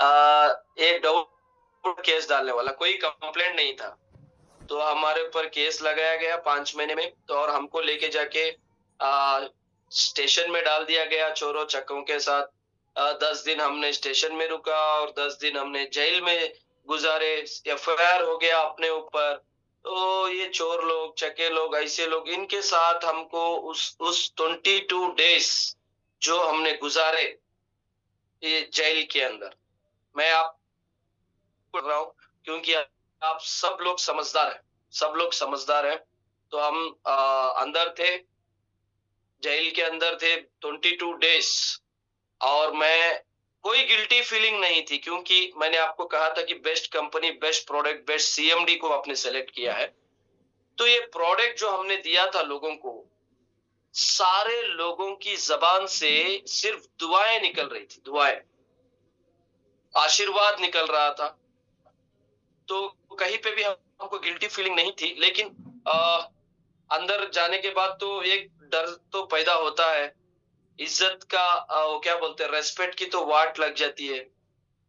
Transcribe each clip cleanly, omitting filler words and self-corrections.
एक doubt case डालने वाला, कोई कंप्लेंट नहीं था। तो हमारे ऊपर केस लगाया गया 5 महीने में, तो और हमको लेके जाके स्टेशन में डाल दिया गया चोरों चक्कों के साथ। 10 दिन हमने स्टेशन में रुका और 10 दिन हमने जेल में गुजारे। एफआईआर हो गया अपने ऊपर। तो ये चोर लोग, चके लोग, ऐसे लोग, इनके साथ हमको उस 22 डेज जो हमने गुजारे ये जेल के अंदर, मैं आप बोल रहा हूँ क्योंकि आप सब लोग समझदार हैं, सब लोग समझदार हैं। तो हम अंदर थे, जेल के अंदर थे 22 डेज। और मैं कोई गिल्टी फीलिंग नहीं थी क्योंकि मैंने आपको कहा था कि best company, best product, best CMD को आपने सेलेक्ट किया है। तो ये प्रोडक्ट जो हमने दिया था लोगों को, सारे लोगों की जबान से सिर्फ दुआएं निकल रही थी, दुआएं, आशीर्वाद निकल रहा था। तो कहीं पे भी हमको गिल्टी फीलिंग नहीं थी। लेकिन अंदर जाने के बाद तो एक डर तो पैदा होता है। इज्जत का वो क्या बोलते हैं, रेस्पेक्ट की तो वाट लग जाती है।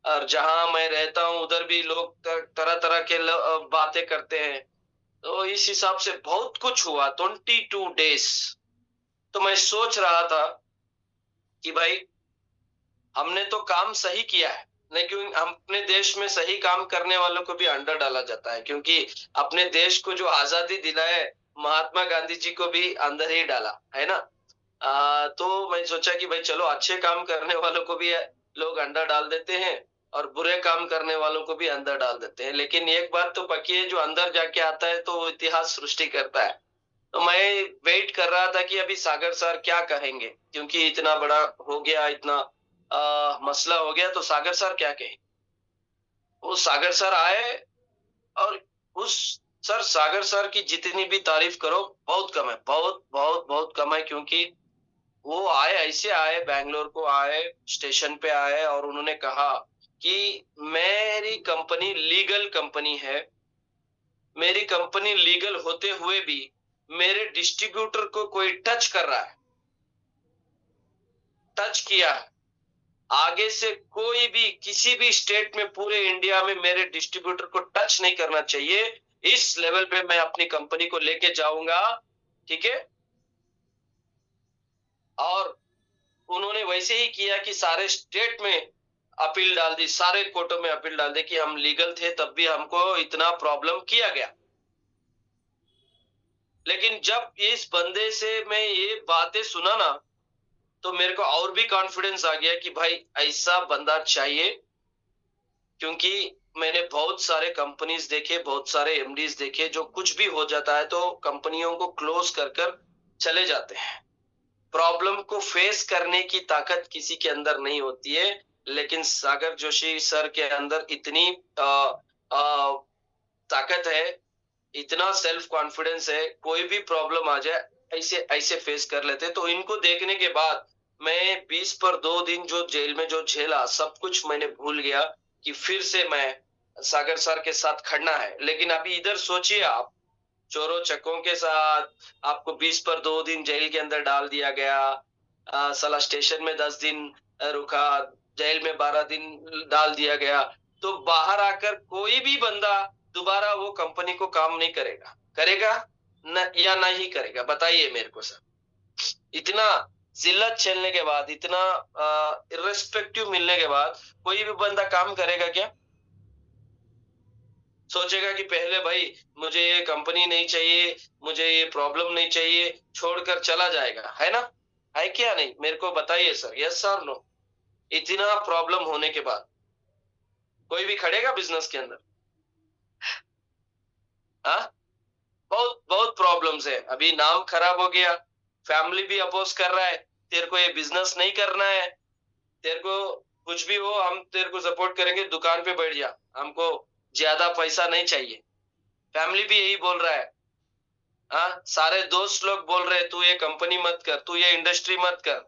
और जहां मैं रहता हूँ उधर भी लोग तरह तरह के बातें करते हैं। तो इस हिसाब से बहुत कुछ हुआ 22 डेज। तो मैं सोच रहा था कि भाई हमने तो काम सही किया है, लेकिन हम अपने देश में सही काम करने वालों को भी अंडर डाला जाता है, क्योंकि अपने देश को जो आजादी दिलाए महात्मा गांधी जी को भी अंदर ही डाला है ना। तो मैं सोचा कि भाई चलो अच्छे काम करने वालों को भी लोग अंदर डाल देते हैं और बुरे काम करने वालों को भी अंदर डाल देते हैं। लेकिन एक बात तो पक्की है, जो अंदर जाके आता है तो वो इतिहास सृष्टि करता है। तो मैं वेट कर रहा था कि अभी सागर सर क्या कहेंगे, क्योंकि इतना बड़ा हो गया, इतना मसला हो गया, तो सागर सर क्या कहें। वो सागर सर आए और उस सागर सर की जितनी भी तारीफ करो बहुत कम है, बहुत बहुत बहुत कम है। क्योंकि वो आए, ऐसे आए, बैंगलोर को आए, स्टेशन पे आए और उन्होंने कहा कि मेरी कंपनी लीगल कंपनी है। मेरी कंपनी लीगल होते हुए भी मेरे डिस्ट्रीब्यूटर को कोई टच कर रहा है, टच किया है, आगे से कोई भी किसी भी स्टेट में पूरे इंडिया में मेरे डिस्ट्रीब्यूटर को टच नहीं करना चाहिए। इस लेवल पे मैं अपनी कंपनी को लेके जाऊंगा, ठीक है। और उन्होंने वैसे ही किया कि सारे स्टेट में अपील डाल दी, सारे कोर्टों में अपील डाल दी कि हम लीगल थे तब भी हमको इतना प्रॉब्लम किया गया। लेकिन जब इस बंदे से मैं ये बातें सुना ना, तो मेरे को और भी कॉन्फिडेंस आ गया कि भाई ऐसा बंदा चाहिए। क्योंकि मैंने बहुत सारे कंपनीज देखे, बहुत सारे एमडीज देखे, जो कुछ भी हो जाता है तो कंपनियों को क्लोज कर कर चले जाते हैं। प्रॉब्लम को फेस करने की ताकत किसी के अंदर नहीं होती है। लेकिन सागर जोशी सर के अंदर इतनी ताकत है, इतना सेल्फ कॉन्फिडेंस है, कोई भी प्रॉब्लम आ जाए ऐसे ऐसे फेस कर लेते। तो इनको देखने के बाद मैं 20 पर 2 दिन जो जेल में जो झेला, सब कुछ मैंने भूल गया कि फिर से मैं सागर सर के साथ खड़ना है। लेकिन अभी इधर सोचिए आप, चोरों चक्कों के साथ आपको 20 पर 2 दिन जेल के अंदर डाल दिया गया। साला स्टेशन में 10 दिन रुका, जेल में 12 दिन डाल दिया गया। तो बाहर आकर कोई भी बंदा दोबारा वो कंपनी को काम नहीं करेगा, करेगा न या ना ही करेगा, बताइए मेरे को सर। इतना जिल्लत झेलने के बाद, इतना इर्रेस्पेक्टिव मिलने के बाद कोई भी बंदा काम करेगा क्या? सोचेगा कि पहले भाई मुझे ये कंपनी नहीं चाहिए, मुझे ये प्रॉब्लम नहीं चाहिए, छोड़कर चला जाएगा, है ना? है क्या नहीं? मेरे को बताइए सर, यस सर नो। इतना प्रॉब्लम होने के बाद कोई भी खड़ेगा बिजनेस के अंदर? हाँ, बहुत बहुत प्रॉब्लम्स है। अभी नाम खराब हो गया, फैमिली भी अपोज कर रहा है, तेरे को ये बिजनेस नहीं करना है, तेरे को कुछ भी हो हम तेरे को सपोर्ट करेंगे, दुकान पे बैठ जा, हमको ज्यादा पैसा नहीं चाहिए। फैमिली भी यही बोल रहा है। हाँ, सारे दोस्त लोग बोल रहे तू ये कंपनी मत कर, तू ये इंडस्ट्री मत कर।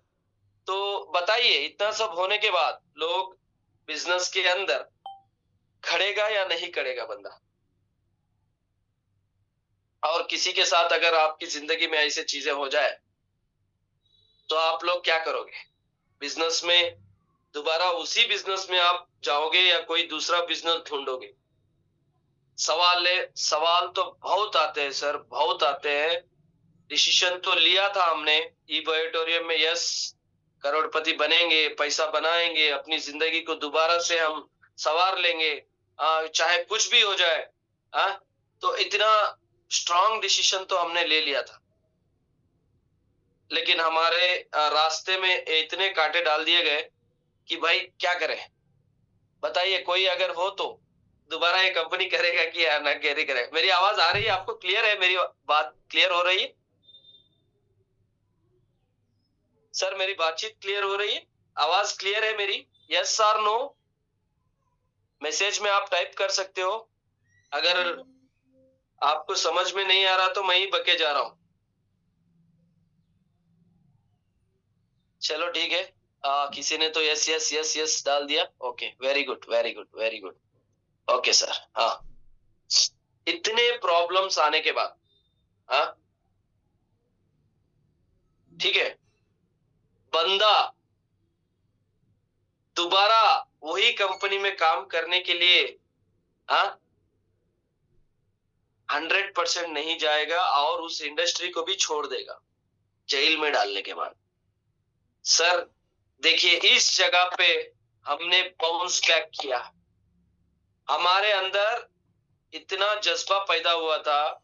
तो बताइए, इतना सब होने के बाद लोग बिजनेस के अंदर खड़ेगा या नहीं खड़ेगा बंदा? और किसी के साथ अगर आपकी जिंदगी में ऐसी चीजें हो जाए तो आप लोग क्या करोगे बिजनेस में? दोबारा उसी बिजनेस में आप जाओगे या कोई दूसरा बिजनेस ढूंढोगे? सवाल तो बहुत आते हैं सर, बहुत आते हैं। डिसीजन तो लिया था हमने ई बायोटोरियम में, यस करोड़पति बनेंगे, पैसा बनाएंगे, अपनी जिंदगी को दोबारा से हम सवार लेंगे, चाहे कुछ भी हो जाए। तो इतना स्ट्रांग डिसीजन तो हमने ले लिया था, लेकिन हमारे रास्ते में इतने कांटे डाल दिए गए कि भाई क्या करें? बताइए, कोई अगर हो तो दोबारा ये कंपनी करेगा कि या ना करे? मेरी आवाज आ रही है आपको? क्लियर है? मेरी बात क्लियर हो रही है सर? मेरी बातचीत क्लियर हो रही है? आवाज क्लियर है मेरी? यस और नो मैसेज में आप टाइप कर सकते हो। अगर आपको समझ में नहीं आ रहा तो मैं ही बके जा रहा हूं। चलो ठीक है, किसी ने तो यस यस यस यस डाल दिया। Okay, very good very good very good. Okay sir. हाँ, इतने प्रॉब्लम्स आने के बाद, हाँ ठीक है, बंदा दोबारा वही कंपनी में काम करने के लिए 100% नहीं जाएगा और उस इंडस्ट्री को भी छोड़ देगा जेल में डालने के बाद। सर देखिए, इस जगह पे हमने बाउंस बैक किया। हमारे अंदर इतना जज्बा पैदा हुआ था,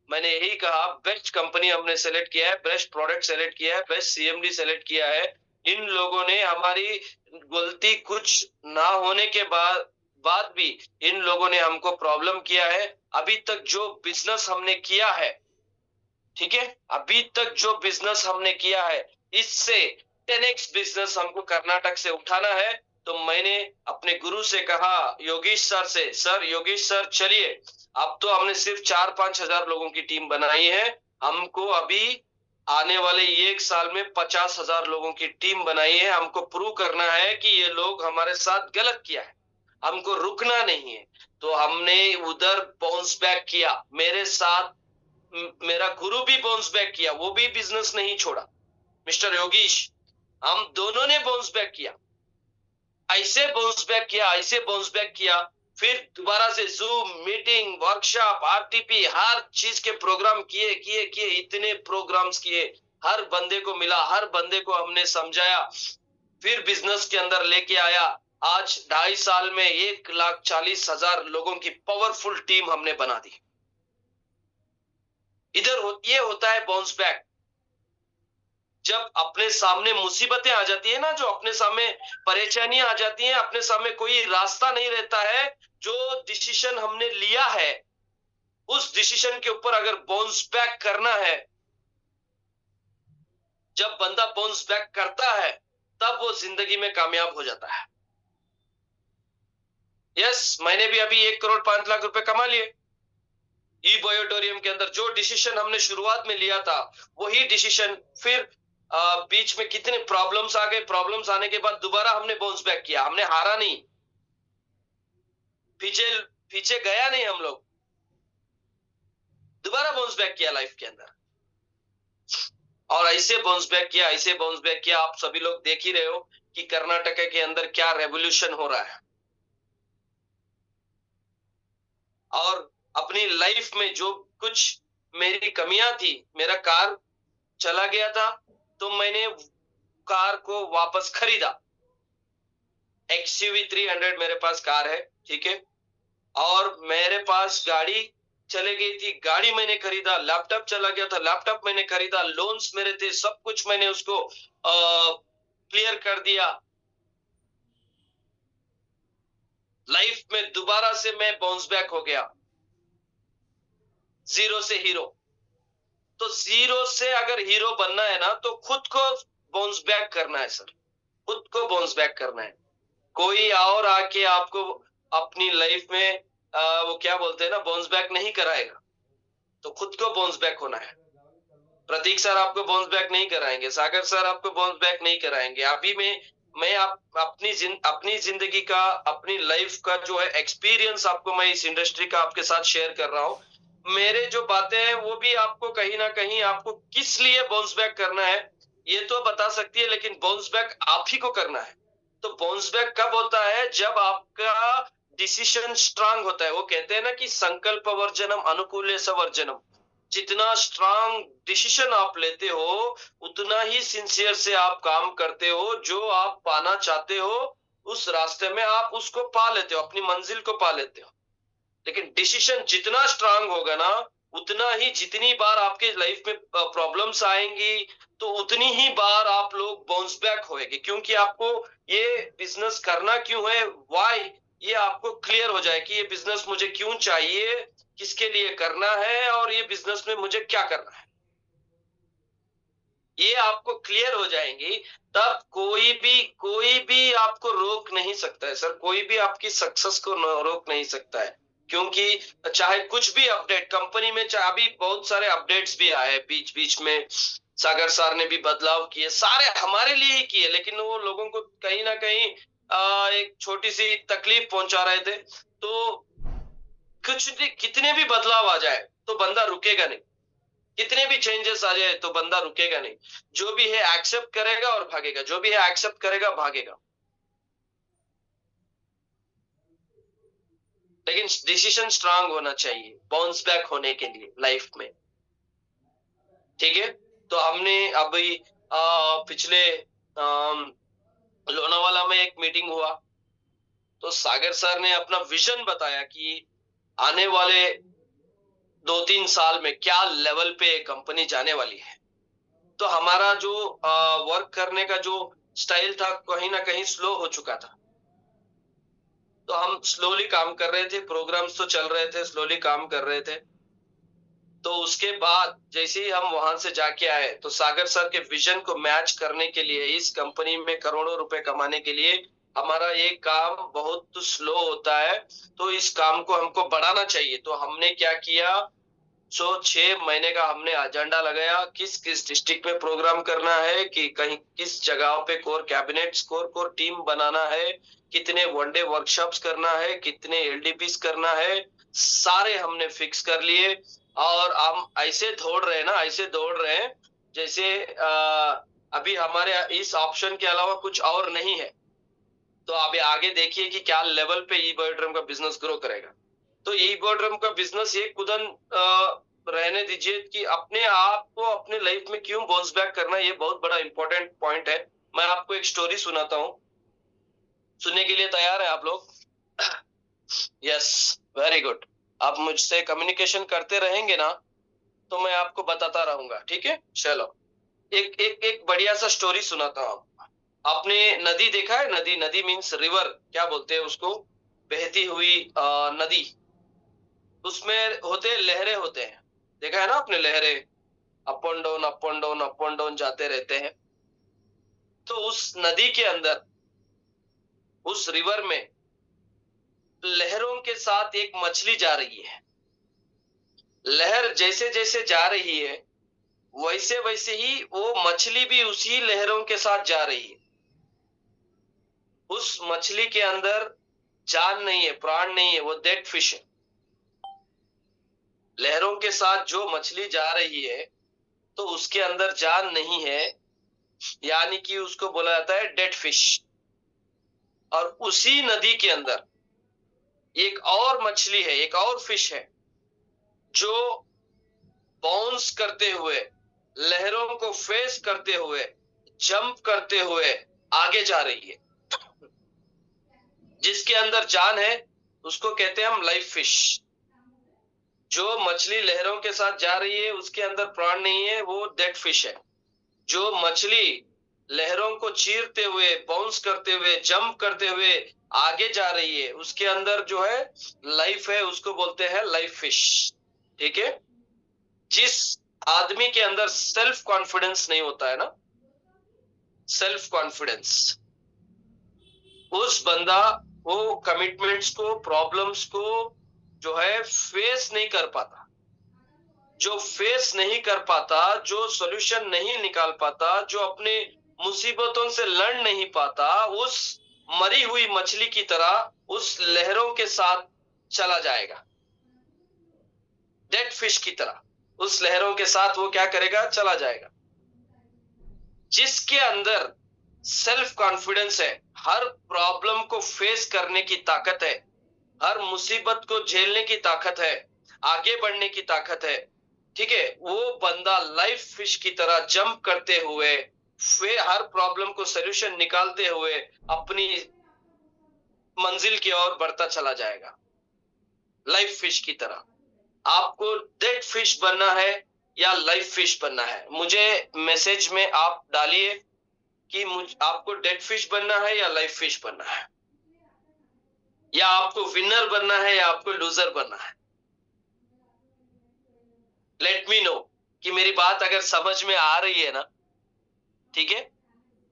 मैंने यही कहा बेस्ट कंपनी हमने सेलेक्ट किया है, बेस्ट प्रोडक्ट सेलेक्ट किया है, बेस्ट सीएमडी सेलेक्ट किया है। इन लोगों ने हमारी गलती कुछ ना होने के बाद भी इन लोगों ने हमको प्रॉब्लम किया है। अभी तक जो बिजनेस हमने किया है, ठीक है, अभी तक जो बिजनेस हमने किया है, इससे 10x बिजनेस हमको कर्नाटक से उठाना है। तो मैंने अपने गुरु से कहा, योगेश सर से, सर योगेश सर चलिए, अब तो हमने सिर्फ 4-5 हजार लोगों की टीम बनाई है, हमको अभी आने वाले 1 साल में 50,000 लोगों की टीम बनाई है। हमको प्रूव करना है कि ये लोग हमारे साथ गलत किया है, हमको रुकना नहीं है। तो हमने उधर बाउंस बैक किया, मेरे साथ मेरा गुरु भी बाउंस बैक किया, वो भी बिजनेस नहीं छोड़ा, मिस्टर योगेश। हम दोनों ने बाउंस बैक किया, ऐसे बाउंस बैक किया, ऐसे बाउंस बैक किया। फिर दोबारा से जूम मीटिंग, वर्कशॉप, आरटीपी, हर चीज के प्रोग्राम किए किए किए, इतने प्रोग्राम्स किए, हर बंदे को मिला, हर बंदे को हमने समझाया, फिर बिजनेस के अंदर लेके आया। आज 2.5 साल में 1,40,000 लोगों की पावरफुल टीम हमने बना दी। ये होता है बाउंस बैक। जब अपने सामने मुसीबतें आ जाती है ना, जो अपने सामने परेशानियां आ जाती हैं, अपने सामने कोई रास्ता नहीं रहता है, जो डिसीजन हमने लिया है उस डिसीजन के ऊपर अगर बाउंस बैक करना है, जब बंदा बाउंस बैक करता है तब वो जिंदगी में कामयाब हो जाता है। यस, मैंने भी अभी 1,05,00,000 रुपए कमा लिए ई बायोटोरियम के अंदर। जो डिसीजन हमने शुरुआत में लिया था वही डिसीजन, फिर बीच में कितने प्रॉब्लम्स आ गए, प्रॉब्लम्स आने के बाद दोबारा हमने बाउंस बैक किया, हमने हारा नहीं, पीछे पीछे गया नहीं, हम लोग दोबारा बाउंस बैक किया लाइफ के अंदर। और ऐसे बाउंस बैक किया, ऐसे बाउंस बैक किया। आप सभी लोग देख ही रहे हो कि कर्नाटक के अंदर क्या रेवोल्यूशन हो रहा है। और अपनी लाइफ में जो कुछ मेरी कमियां थी, मेरा कार चला गया था तो मैंने कार को वापस खरीदा। XUV 300 मेरे पास कार है, ठीक है, और मेरे पास गाड़ी चले गई थी, गाड़ी मैंने खरीदा। लैपटॉप चला गया था, लैपटॉप मैंने खरीदा। लोन्स मेरे थे, सब कुछ मैंने उसको क्लियर कर दिया। लाइफ में दोबारा से मैं बाउंस बैक हो गया, जीरो से हीरो। तो जीरो से अगर हीरो बनना है ना, तो खुद को बाउंस बैक करना है सर, खुद को बाउंस बैक करना है। कोई और आके आपको अपनी लाइफ में वो क्या बोलते हैं ना, बाउंस बैक नहीं कराएगा। तो खुद को बाउंस बैक होना है। प्रतीक सर आपको बाउंस बैक नहीं कराएंगे, सागर सर आपको बाउंस बैक नहीं कराएंगे। अभी मैं अपनी जिंदगी का, अपनी लाइफ का जो है एक्सपीरियंस आपको मैं इस इंडस्ट्री का आपके साथ शेयर कर रहा हूं। मेरे जो बातें हैं वो भी आपको कहीं ना कहीं आपको किस लिए बाउंस बैक करना है ये तो बता सकती है, लेकिन बाउंस बैक आप ही को करना है। तो बाउंस बैक कब होता है? जब आपका डिसीजन स्ट्रांग होता है। वो कहते हैं ना कि संकल्प वर्जनम अनुकूल सवर्जनम। जितना स्ट्रांग डिसीजन आप लेते हो, उतना ही सिंसियर से आप काम करते हो। जो आप पाना चाहते हो उस रास्ते में आप उसको पा लेते हो, अपनी मंजिल को पा लेते हो। लेकिन डिसीजन जितना स्ट्रांग होगा ना, उतना ही जितनी बार आपके लाइफ में प्रॉब्लम्स आएंगी, तो उतनी ही बार आप लोग बाउंस बैक होएंगे। क्योंकि आपको ये बिजनेस करना क्यों है, व्हाई, ये आपको क्लियर हो जाए कि ये बिजनेस मुझे क्यों चाहिए, किसके लिए करना है, और ये बिजनेस में मुझे क्या करना है। ये आपको क्लियर हो जाएंगी, तब कोई भी आपको रोक नहीं सकता है सर। कोई भी आपकी सक्सेस को रोक नहीं सकता है। क्योंकि चाहे कुछ भी अपडेट कंपनी में, चाहे अभी बहुत सारे अपडेट्स भी आए बीच बीच में, सागर सर ने भी बदलाव किए, सारे हमारे लिए ही किए, लेकिन वो लोगों को कहीं ना कहीं एक छोटी सी तकलीफ पहुंचा रहे थे। तो कुछ भी, कितने भी बदलाव आ जाए तो बंदा रुकेगा नहीं। कितने भी चेंजेस आ जाए तो बंदा रुकेगा नहीं। जो भी है एक्सेप्ट करेगा और भागेगा, जो भी है एक्सेप्ट करेगा, भागेगा। लेकिन डिसीजन स्ट्रांग होना चाहिए बाउंस बैक होने के लिए लाइफ में। ठीक है। तो हमने अभी पिछले लोनावाला में एक मीटिंग हुआ, तो सागर सर ने अपना विजन बताया कि आने वाले 2-3 साल में क्या लेवल पे कंपनी जाने वाली है। तो हमारा जो वर्क करने का जो स्टाइल था, कहीं ना कहीं स्लो हो चुका था। तो हम स्लोली काम कर रहे थे, प्रोग्राम्स तो चल रहे थे, स्लोली काम कर रहे थे। तो उसके बाद जैसे ही हम वहां से जाके आए, तो सागर सर के विजन को मैच करने के लिए, इस कंपनी में करोड़ों रुपए कमाने के लिए, हमारा ये काम बहुत स्लो होता है, तो इस काम को हमको बढ़ाना चाहिए। तो हमने क्या किया, 6 महीने का हमने एजेंडा लगाया, किस किस डिस्ट्रिक्ट में प्रोग्राम करना है, कि कहीं किस जगह पे कोर कैबिनेट्स, कोर टीम बनाना है, कितने वनडे वर्कशॉप्स करना है, कितने एलडीपीस करना है, सारे हमने फिक्स कर लिए। और हम ऐसे दौड़ रहे हैं ना, ऐसे दौड़ रहे हैं जैसे अभी हमारे इस ऑप्शन के अलावा कुछ और नहीं है। तो अभी आगे देखिए कि क्या लेवल पे ई बॉयोड्रम का बिजनेस ग्रो करेगा। तो ई बॉयोड्रम का बिजनेस ये कुदन रहने दीजिए कि अपने आप को अपने लाइफ में क्यों बाउंस बैक करना, ये बहुत बड़ा इंपॉर्टेंट पॉइंट है। मैं आपको एक स्टोरी सुनाता हूँ, सुनने के लिए तैयार है आप लोग? Yes, very good. आप मुझसे कम्युनिकेशन करते रहेंगे ना, तो मैं आपको बताता रहूंगा। ठीक है, चलो एक एक एक बढ़िया सा स्टोरी सुनाता हूँ। आपने नदी देखा है? नदी, नदी मीन्स रिवर, क्या बोलते हैं उसको, बहती हुई नदी। उसमें होते लहरें होते हैं, देखा है ना आपने? लहरें up and down, up and down, up and down जाते रहते हैं। तो उस नदी के अंदर, उस रिवर में लहरों के साथ एक मछली जा रही है। लहर जैसे जैसे जा रही है, वैसे वैसे ही वो मछली भी उसी लहरों के साथ जा रही है। उस मछली के अंदर जान नहीं है, प्राण नहीं है, वो डेड फिश है। लहरों के साथ जो मछली जा रही है, तो उसके अंदर जान नहीं है, यानी कि उसको बोला जाता है डेड फिश। और उसी नदी के अंदर एक और मछली है, एक और फिश है, जो बाउंस करते हुए, लहरों को फेस करते हुए, जंप करते हुए आगे जा रही है। जिसके अंदर जान है उसको कहते हैं हम लाइफ फिश। जो मछली लहरों के साथ जा रही है, उसके अंदर प्राण नहीं है, वो डेड फिश है। जो मछली लहरों को चीरते हुए, बाउंस करते हुए, जंप करते हुए आगे जा रही है, उसके अंदर जो है लाइफ है, उसको बोलते हैं लाइफ फिश। ठीक है। जिस आदमी के अंदर सेल्फ कॉन्फिडेंस नहीं होता है ना, सेल्फ कॉन्फिडेंस, उस बंदा वो कमिटमेंट्स को, प्रॉब्लम्स को जो है फेस नहीं कर पाता। जो फेस नहीं कर पाता, जो सॉल्यूशन नहीं निकाल पाता, जो अपने मुसीबतों से लड़ नहीं पाता, उस मरी हुई मछली की तरह उस लहरों के साथ चला जाएगा, डेड फिश की तरह उस लहरों के साथ वो क्या करेगा, चला जाएगा। जिसके अंदर सेल्फ कॉन्फिडेंस है, हर प्रॉब्लम को फेस करने की ताकत है, हर मुसीबत को झेलने की ताकत है, आगे बढ़ने की ताकत है, ठीक है, वो बंदा लाइफ फिश की तरह जंप करते हुए फिर हर प्रॉब्लम को सोल्यूशन निकालते हुए अपनी मंजिल की ओर बढ़ता चला जाएगा, लाइफ फिश की तरह। आपको डेड फिश बनना है या लाइफ फिश बनना है? मुझे मैसेज में आप डालिए कि आपको डेड फिश बनना है या लाइफ फिश बनना है, या आपको विनर बनना है या आपको लूजर बनना है। लेट मी नो कि मेरी बात अगर समझ में आ रही है ना, ठीक है,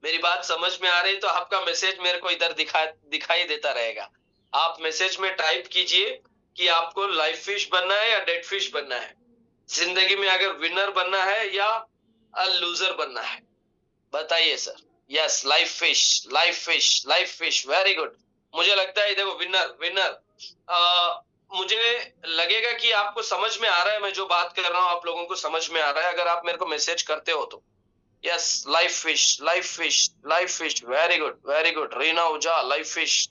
मेरी बात समझ में आ रही है तो आपका मैसेज मेरे को इधर दिखाई देता रहेगा। आप मैसेज में टाइप कीजिए कि आपको लाइफ फिश बनना है या डेड फिश बनना है, जिंदगी में अगर विनर बनना है या लूजर बनना है, बताइए sir. Yes, life fish, life fish, life fish, very good. मुझे लगता है देखो विनर विनर, मुझे लगेगा कि आपको समझ में आ रहा है, मैं जो बात कर रहा हूँ आप लोगों को समझ में आ रहा है अगर आप मेरे को मैसेज करते हो तो। Yes, life fish, life fish, life fish, very good, very good. Reena Ojha, life fish,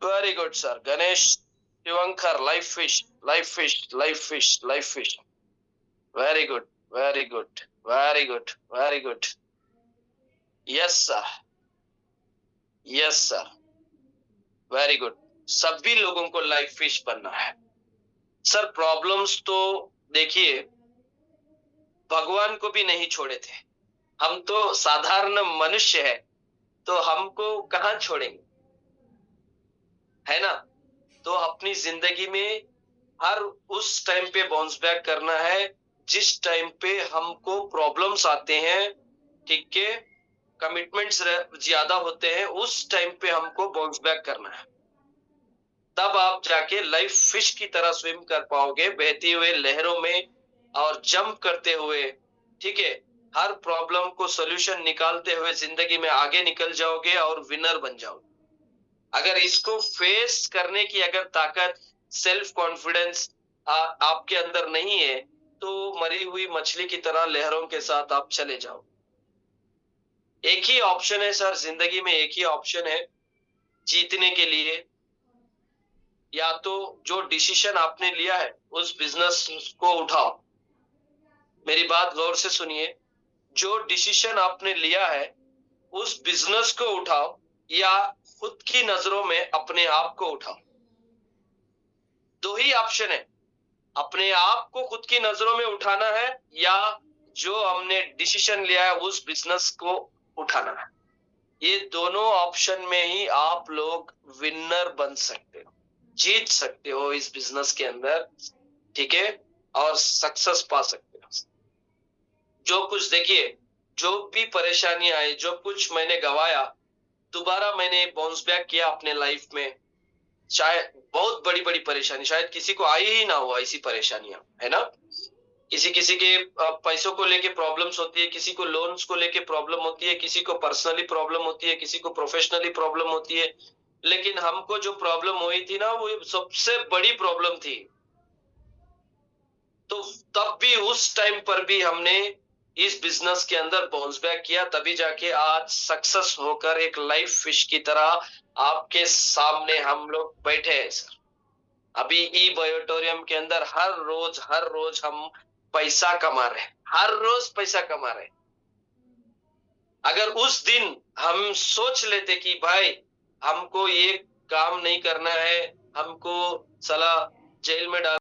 very good sir. Ganesh Shivankar, life fish, life fish, life fish, life fish, very good, very good, very good, very good. Yes sir, yes sir, very good. सभी लोगों को life fish बनना है sir. Problems तो देखिए भगवान को भी नहीं छोड़े थे, हम तो साधारण मनुष्य है, तो हमको कहां छोड़ेंगे, है ना? तो अपनी जिंदगी में हर उस टाइम पे बाउंस बैक करना है जिस टाइम पे हमको प्रॉब्लम्स आते हैं, ठीक है, कमिटमेंट्स ज्यादा होते हैं, उस टाइम पे हमको बाउंस बैक करना है। तब आप जाके लाइफ फिश की तरह स्विम कर पाओगे, बहती हुए लहरों में और जंप करते हुए, ठीक है, हर प्रॉब्लम को सॉल्यूशन निकालते हुए जिंदगी में आगे निकल जाओगे और विनर बन जाओगे। अगर इसको फेस करने की अगर ताकत, सेल्फ कॉन्फिडेंस आपके अंदर नहीं है तो मरी हुई मछली की तरह लहरों के साथ आप चले जाओ। एक ही ऑप्शन है सर जिंदगी में, एक ही ऑप्शन है जीतने के लिए, या तो जो डिसीजन आपने लिया है उस बिजनेस को उठाओ। मेरी बात गौर से सुनिए, जो डिसीजन आपने लिया है उस बिजनेस को उठाओ या खुद की नजरों में अपने आप को उठाओ। दो ही ऑप्शन है, अपने आप को खुद की नजरों में उठाना है या जो हमने डिसीजन लिया है उस बिजनेस को उठाना है। ये दोनों ऑप्शन में ही आप लोग विनर बन सकते हो, जीत सकते हो इस बिजनेस के अंदर, ठीक है, और सक्सेस पा सकते हो। जो कुछ देखिए, जो भी परेशानी आई, जो कुछ मैंने गवाया, दोबारा मैंने बाउंस बैक किया अपने लाइफ में। चाहे बहुत बड़ी बड़ी परेशानी, शायद किसी को आई ही ना हो ऐसी परेशानियां, है ना? किसी किसी के पैसों को लेके प्रॉब्लम्स होती है, किसी को लोन्स को लेके प्रॉब्लम होती है, किसी को पर्सनली प्रॉब्लम होती है, किसी को प्रोफेशनली प्रॉब्लम होती है। लेकिन हमको जो प्रॉब्लम हुई थी ना वो सबसे बड़ी प्रॉब्लम थी। तो तब भी उस टाइम पर भी हमने इस बिजनेस के अंदर बाउंस बैक किया, तभी जाके आज सक्सेस होकर एक लाइफ फिश की तरह आपके सामने हम लोग बैठे हैं सर। अभी ई बायोटोरियम के अंदर हर रोज हम पैसा कमा रहे हैं, हर रोज पैसा कमा रहे हैं। अगर उस दिन हम सोच लेते कि भाई हमको ये काम नहीं करना है, हमको साला जेल में डाल